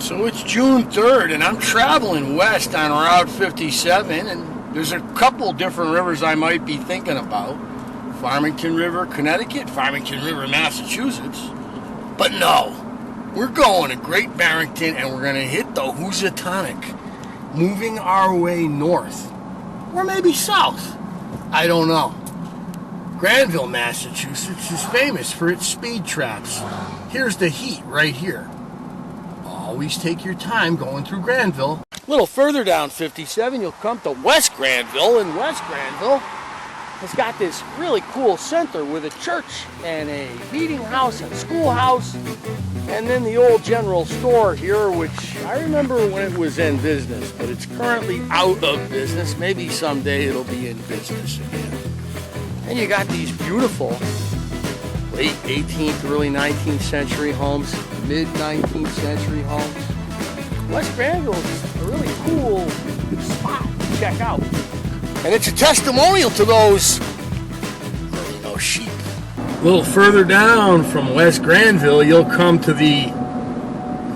So it's June 3rd, and I'm traveling west on Route 57, and there's a couple different rivers I might be thinking about. Farmington River, Connecticut, Farmington River, Massachusetts. But no, we're going to Great Barrington, and we're going to hit the Housatonnic, moving our way north, or maybe south. I don't know. Granville, Massachusetts is famous for its speed traps. Here's the heat right here. Always take your time going through Granville. A little further down 57, you'll come to West Granville, and West Granville has got this really cool center with a church and a meeting house and schoolhouse, and then the old general store here, which I remember when it was in business, but it's currently out of business. Maybe someday it'll be in business again. And you got these beautiful late 18th, early 19th century homes, mid-19th century homes. West Granville is a really cool spot to check out. And it's a testimonial to those sheep. A little further down from West Granville, you'll come to the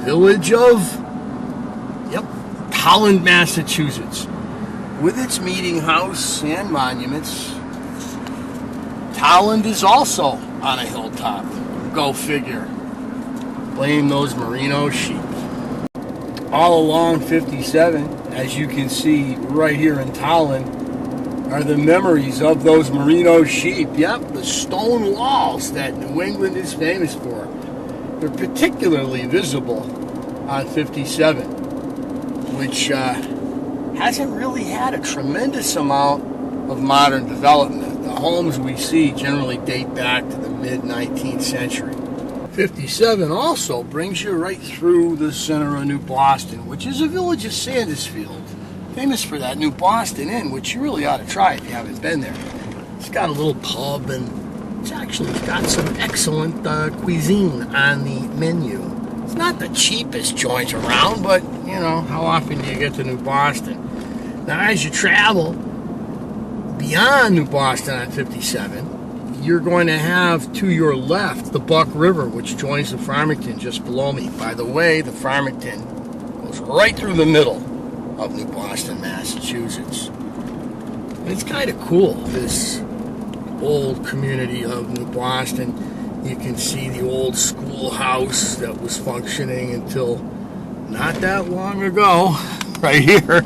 village of, Holland, Massachusetts, with its meeting house and monuments. Holland is also on a hilltop. Go figure. Blame those merino sheep. All along 57, as you can see right here in Holland, are the memories of those merino sheep. Yep, the stone walls that New England is famous for. They're particularly visible on 57, which hasn't really had a tremendous amount of modern development. The homes we see generally date back to the mid-19th century. 57 also brings you right through the center of New Boston, which is a village of Sandusfield. Famous for that New Boston Inn, which you really ought to try if you haven't been there. It's got a little pub, and it's actually got some excellent cuisine on the menu. It's not the cheapest joint around, but, how often do you get to New Boston? Now, as you travel beyond New Boston on 57, you're going to have to your left the Buck River, which joins the Farmington just below me. By the way, the Farmington goes right through the middle of New Boston, Massachusetts. And it's kind of cool, this old community of New Boston. You can see the old schoolhouse that was functioning until not that long ago, right here.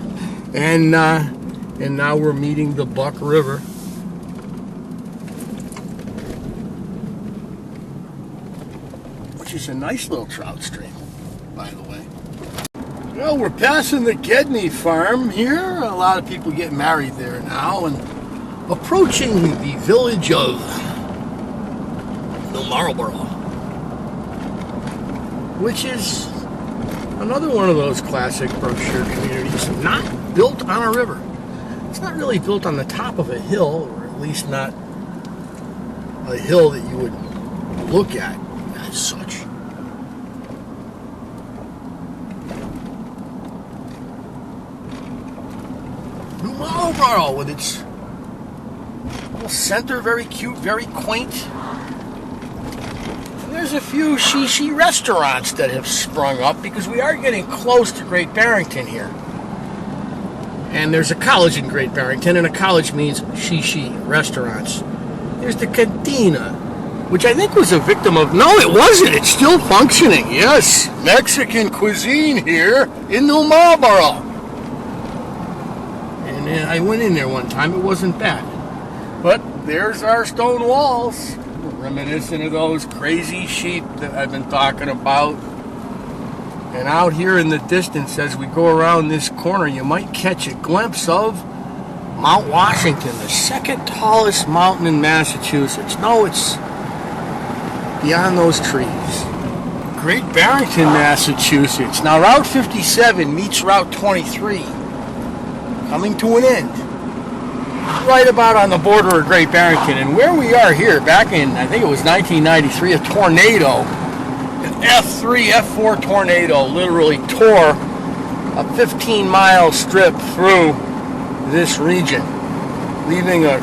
And now we're meeting the Buck River. Which is a nice little trout stream, by the way. Well, we're passing the Gedney farm here. A lot of people get married there now, and approaching the village of New Marlborough, which is another one of those classic brochure communities not built on a river. It's not really built on the top of a hill, or at least not a hill that you would look at as such. New Marlborough with its little center, very cute, very quaint. And there's a few shishi restaurants that have sprung up because we are getting close to Great Barrington here. And there's a college in Great Barrington, and a college means shishi restaurants. There's the Cantina, which I think was a victim of... No, it wasn't. It's still functioning. Yes, Mexican cuisine here in New Marlborough. And I went in there one time. It wasn't bad. But there's our stone walls, reminiscent of those crazy sheep that I've been talking about. And out here in the distance, as we go around this corner, you might catch a glimpse of Mount Washington, the second tallest mountain in Massachusetts. No, it's beyond those trees. Great Barrington, Massachusetts. Now, Route 57 meets Route 23, coming to an end, right about on the border of Great Barrington. And where we are here, back in, I think it was 1993, a tornado, an F3, F4 tornado, literally tore a 15-mile strip through this region, leaving a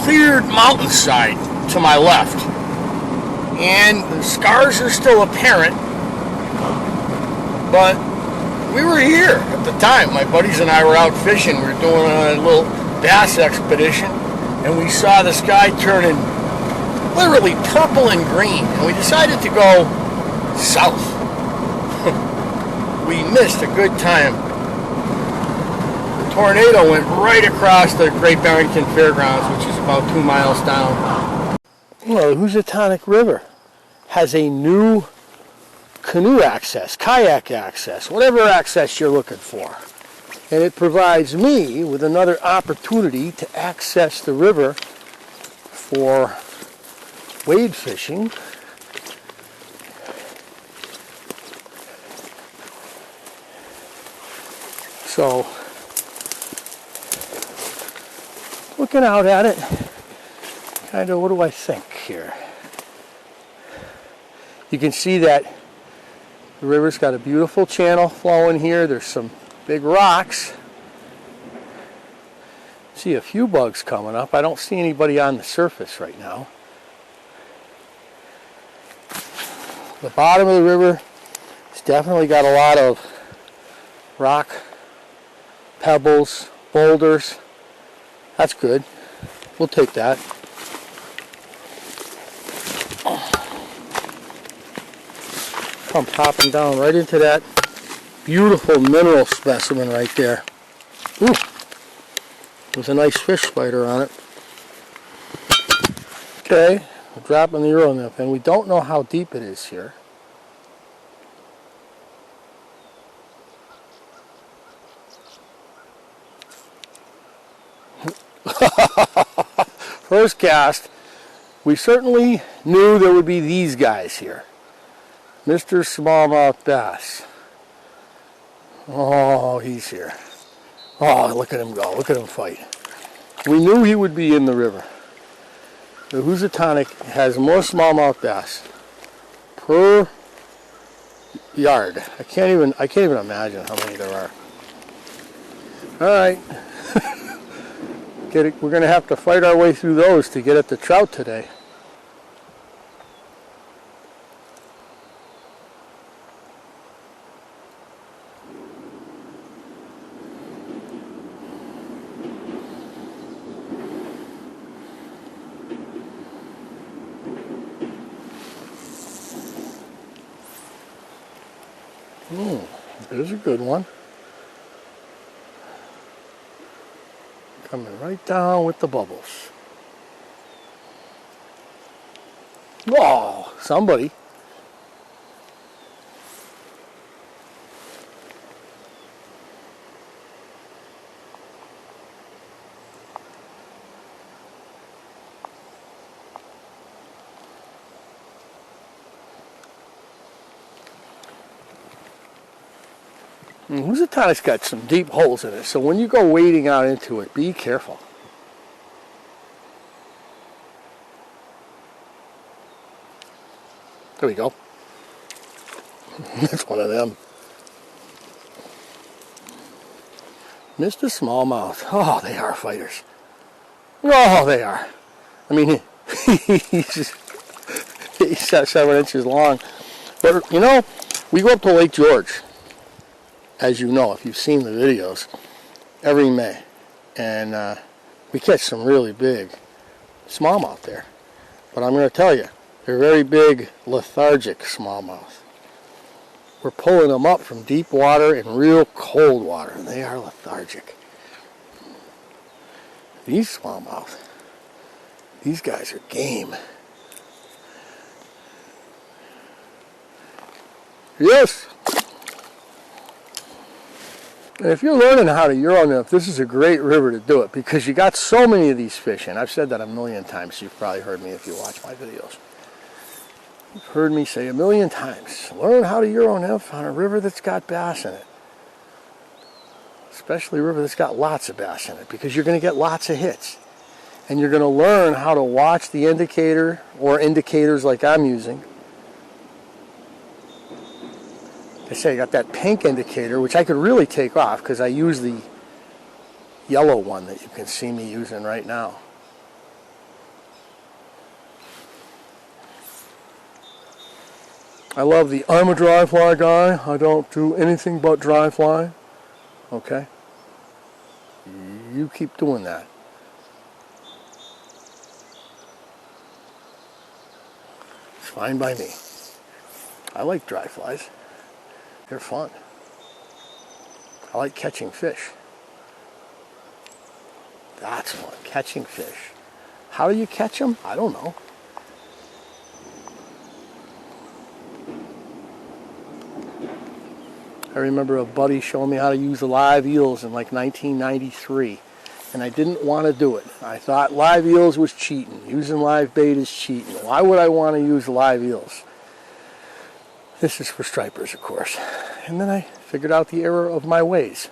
cleared mountainside to my left. And the scars are still apparent, but we were here at the time. My buddies and I were out fishing. We were doing a little bass expedition, and we saw the sky turning literally purple and green, and we decided to go south. We missed a good time. The tornado went right across the Great Barrington Fairgrounds, which is about 2 miles down. Well, the Housatonnic River has a new canoe access, kayak access, whatever access you're looking for. And it provides me with another opportunity to access the river for wade fishing. So, looking out at it, kind of, what do I think here? You can see that the river's got a beautiful channel flowing here. There's some big rocks. See a few bugs coming up. I don't see anybody on the surface right now. The bottom of the river has definitely got a lot of rock, pebbles, boulders. That's good. We'll take that. Come popping down right into that beautiful mineral specimen right there. Ooh, there's a nice fish spider on it. Okay, we're dropping the Euronymphing, and we don't know how deep it is here. First cast, we certainly knew there would be these guys here. Mr. Smallmouth Bass. Oh, he's here. Oh, look at him go. Look at him fight. We knew he would be in the river. The Housatonnic has more smallmouth bass per yard. I can't even imagine how many there are. All right. We're going to have to fight our way through those to get at the trout today. There's a good one. Coming right down with the bubbles. Whoa, somebody. Housatonnic's got some deep holes in it, so when you go wading out into it, be careful. There we go. That's one of them. Mr. Smallmouth. Oh, they are fighters. Oh, they are. I mean, he's 7 inches long. But, you know, we go up to Lake George, as you know, if you've seen the videos, every May. And we catch some really big smallmouth there. But I'm going to tell you, they're very big, lethargic smallmouth. We're pulling them up from deep water and real cold water, and they are lethargic. These smallmouth, these guys are game. Yes! And if you're learning how to Euronymph, this is a great river to do it because you got so many of these fish, and I've said that a million times. You've probably heard me if you watch my videos. You've heard me say a million times, learn how to Euronymph on a river that's got bass in it. Especially a river that's got lots of bass in it, because you're going to get lots of hits. And you're going to learn how to watch the indicator, or indicators like I'm using. I say I got that pink indicator, which I could really take off because I use the yellow one that you can see me using right now. I love the, I'm a dry fly guy. I don't do anything but dry fly. Okay? You keep doing that. It's fine by me. I like dry flies. They're fun. I like catching fish. That's fun, catching fish. How do you catch them? I don't know. I remember a buddy showing me how to use the live eels in like 1993, and I didn't want to do it. I thought live eels was cheating. Using live bait is cheating. Why would I want to use live eels? This is for stripers, of course. And then I figured out the error of my ways.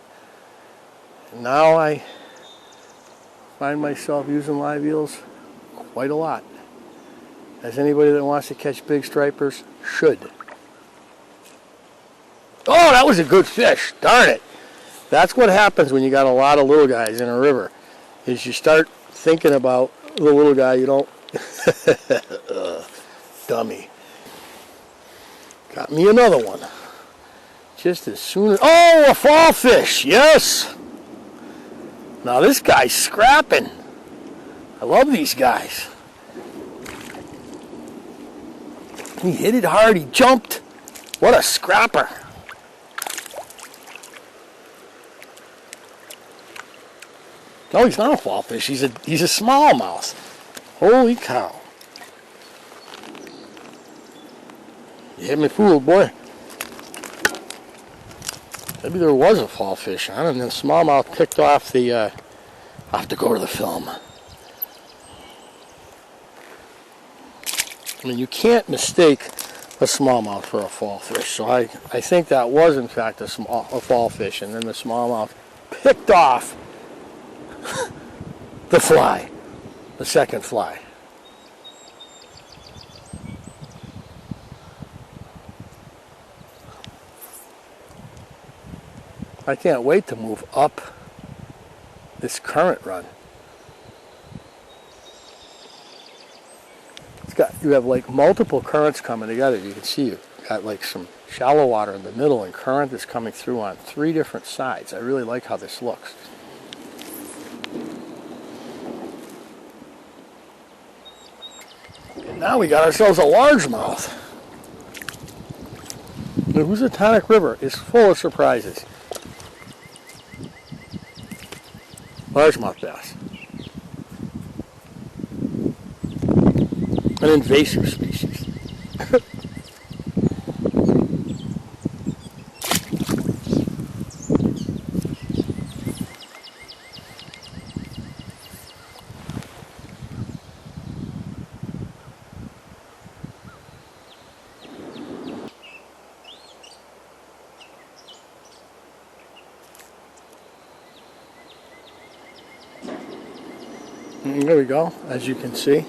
And now I find myself using live eels quite a lot. As anybody that wants to catch big stripers should. Oh, that was a good fish. Darn it. That's what happens when you got a lot of little guys in a river. Is you start thinking about the little guy, you don't... Dummy. Got me another one. Just as soon as... Oh, a fall fish. Yes. Now this guy's scrapping. I love these guys. He hit it hard. He jumped. What a scrapper. No, he's not a fall fish. He's a smallmouth. Holy cow. You hit me fooled, boy. Maybe there was a fall fish on it, and then smallmouth picked off the... I'll have to go to the film. I mean, you can't mistake a smallmouth for a fall fish. So I think that was, in fact, a fall fish, and then the smallmouth picked off the fly, the second fly. I can't wait to move up this current run. You have like multiple currents coming together. You can see you've got like some shallow water in the middle and current is coming through on 3 different sides. I really like how this looks. And now we got ourselves a largemouth. The Housatonnic River is full of surprises. Largemouth bass. An invasive species. And there we go, as you can see.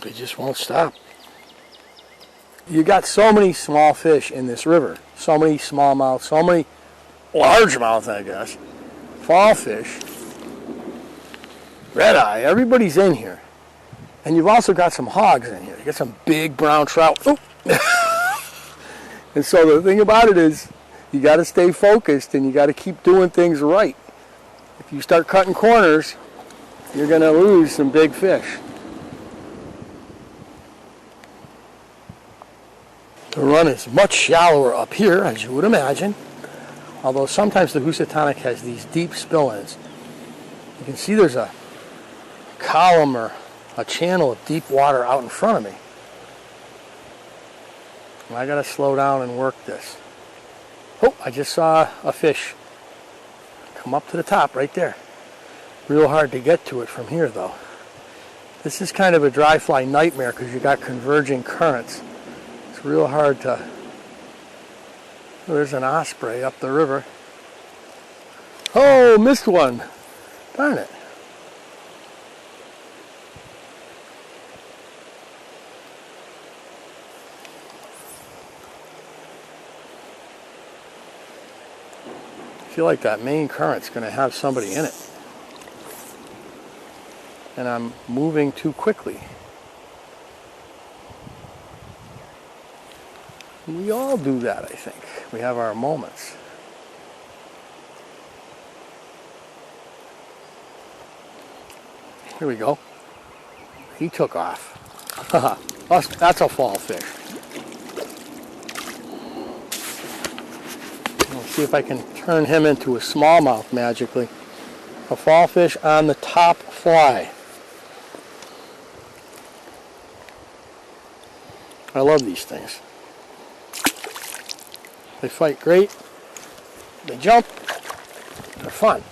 They just won't stop. You got so many small fish in this river. So many smallmouth, so many largemouth, I guess. Fall fish. Red eye, everybody's in here. And you've also got some hogs in here. You got some big brown trout. Oh. And so the thing about it is, you got to stay focused and you got to keep doing things right. If you start cutting corners, you're going to lose some big fish. The run is much shallower up here, as you would imagine. Although sometimes the Housatonic has these deep spill-ins. You can see there's a column or a channel of deep water out in front of me. And I got to slow down and work this. Oh, I just saw a fish come up to the top right there. Real hard to get to it from here, though. This is kind of a dry fly nightmare because you got converging currents. It's real hard to... Oh, there's an osprey up the river. Oh, missed one. Darn it. feel like that main current's going to have somebody in it. And I'm moving too quickly. We all do that, I think. We have our moments. Here we go. He took off. That's a fall fish. Let's see if I can turn him into a smallmouth magically. A fall fish on the top fly. I love these things. They fight great. They jump. They're fun.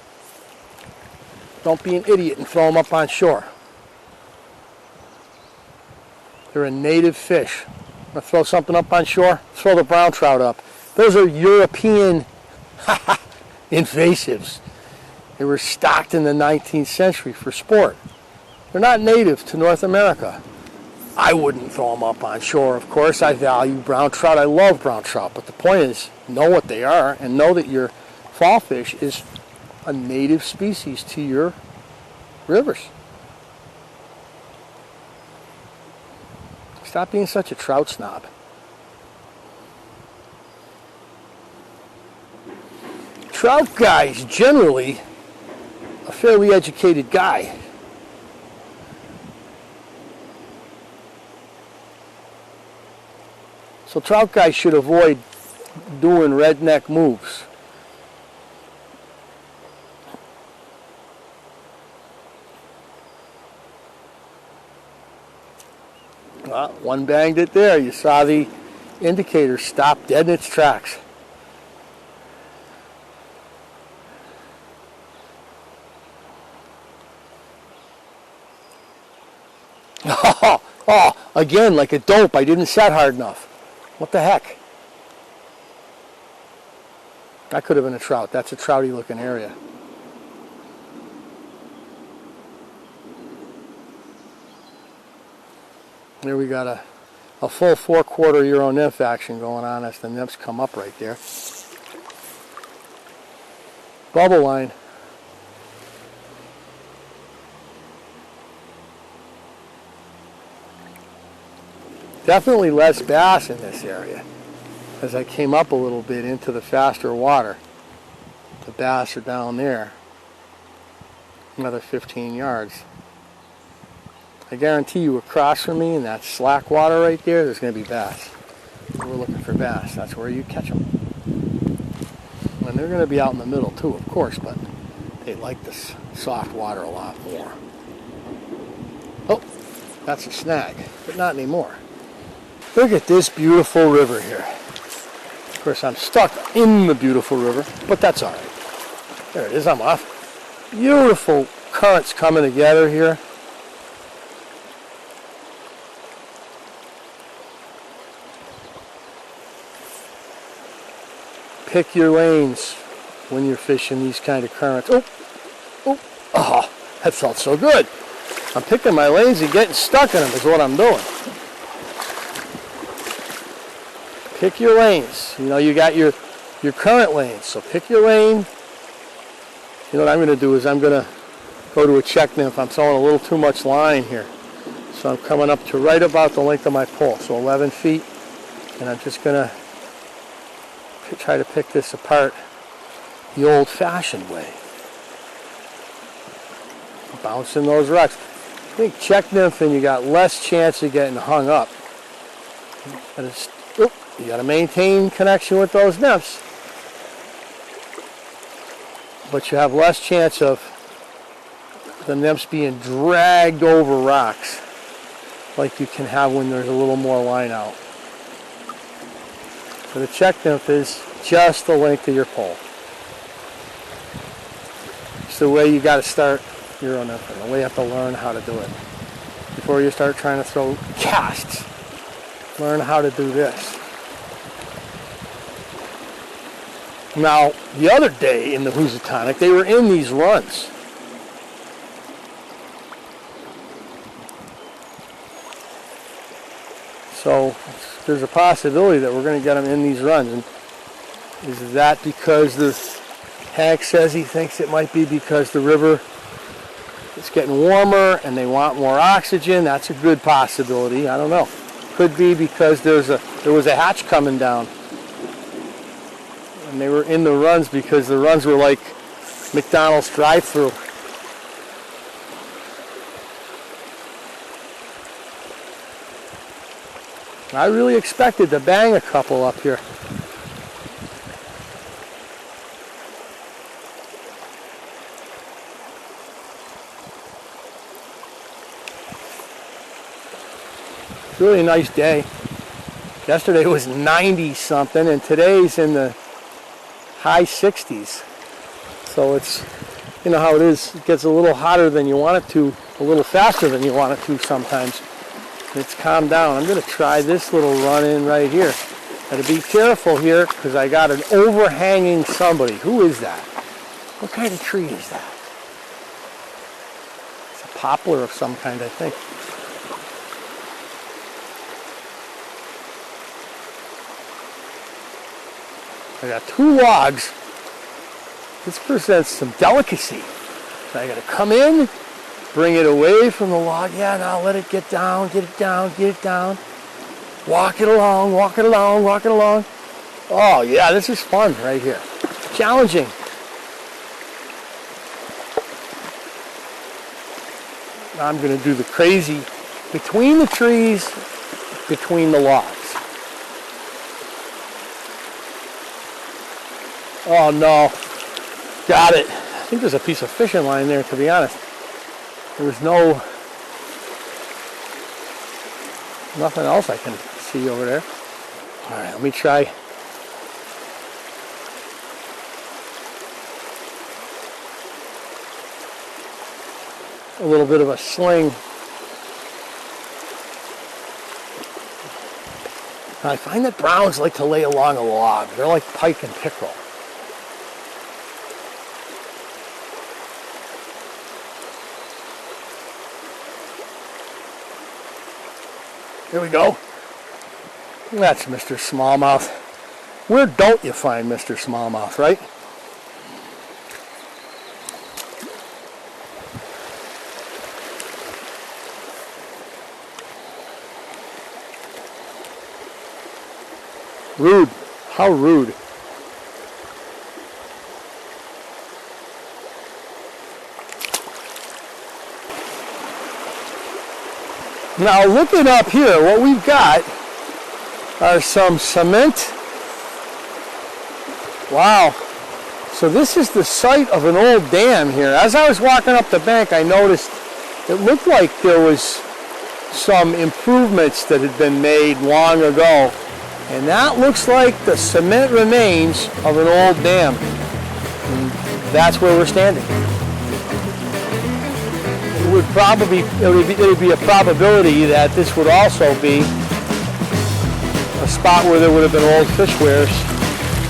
Don't be an idiot and throw them up on shore. They're a native fish. Want to throw something up on shore? Throw the brown trout up. Those are European invasives. They were stocked in the 19th century for sport. They're not native to North America. I wouldn't throw them up on shore, of course. I value brown trout. I love brown trout. But the point is, know what they are and know that your fall fish is a native species to your rivers. Stop being such a trout snob. Trout guy is generally a fairly educated guy. So trout guys should avoid doing redneck moves. Well, one banged it there. You saw the indicator stop dead in its tracks. Oh, again, like a dope. I didn't set hard enough. What the heck? That could have been a trout. That's a trouty looking area. There we got a full 4/4 Euronymp action going on as the nymphs come up right there. Bubble line. Definitely less bass in this area. As I came up a little bit into the faster water, the bass are down there. Another 15 yards. I guarantee you across from me in that slack water right there, there's going to be bass. We're looking for bass. That's where you catch them. And they're going to be out in the middle too, of course, but they like this soft water a lot more. Oh, that's a snag, but not anymore. Look at this beautiful river here. Of course, I'm stuck in the beautiful river, but that's all right. There it is, I'm off. Beautiful currents coming together here. Pick your lanes when you're fishing these kind of currents. Oh, that felt so good. I'm picking my lanes and getting stuck in them is what I'm doing. Pick your lanes. You know, you got your current lanes, so pick your lane. You know what I'm going to do is I'm going to go to a check nymph. I'm throwing a little too much line here. So I'm coming up to right about the length of my pole, so 11 feet. And I'm just going to try to pick this apart the old-fashioned way. Bouncing those rocks. I think check nymphing, you got less chance of getting hung up. You got to maintain connection with those nymphs. But you have less chance of the nymphs being dragged over rocks like you can have when there's a little more line out. So the check nymph is just the length of your pole. It's the way you got to start Euronymphing, the way you have to learn how to do it. Before you start trying to throw casts, learn how to do this. Now, the other day in the Housatonnic, they were in these runs. So there's a possibility that we're going to get them in these runs. And is that because Hank says he thinks it might be because the river is getting warmer and they want more oxygen. That's a good possibility. I don't know. Could be because there was a hatch coming down. And they were in the runs because the runs were like McDonald's drive-thru. I really expected to bang a couple up here. It's a really nice day. Yesterday was 90 something and today's in the high 60s. So it's, you know how it is, it gets a little hotter than you want it to, a little faster than you want it to sometimes. It's calmed down. I'm going to try this little run in right here. Got to be careful here because I got an overhanging somebody. Who is that? What kind of tree is that? It's a poplar of some kind, I think. I got 2 logs. This presents some delicacy. So I got to come in, bring it away from the log. Yeah, now let it get down, get it down, get it down. Walk it along, walk it along, walk it along. Oh yeah, this is fun right here. Challenging. Now I'm going to do the crazy between the trees, between the logs. Oh no, got it. I think there's a piece of fishing line there, to be honest. There was nothing else I can see over there. All right, let me try. A little bit of a sling. I find that browns like to lay along a log. They're like pike and pickerel. Here we go. That's Mr. Smallmouth. Where don't you find Mr. Smallmouth, right? Rude. How rude. Now looking up here, what we've got are some cement. Wow. So this is the site of an old dam here. As I was walking up the bank, I noticed it looked like there was some improvements that had been made long ago. And that looks like the cement remains of an old dam. And that's where we're standing. It would be a probability that this would also be a spot where there would have been old fish weirs,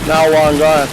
now long gone.